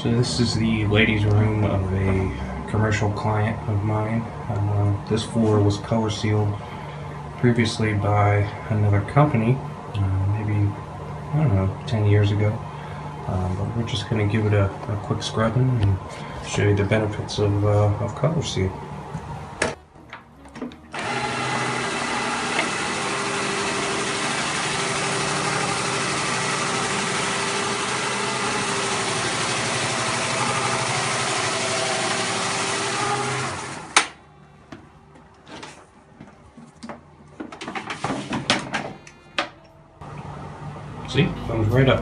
So this is the ladies' room of a commercial client of mine. This floor was color sealed previously by another company, maybe, I don't know, 10 years ago. But we're just going to give it a quick scrubbing and show you the benefits of color seal. See, comes right up.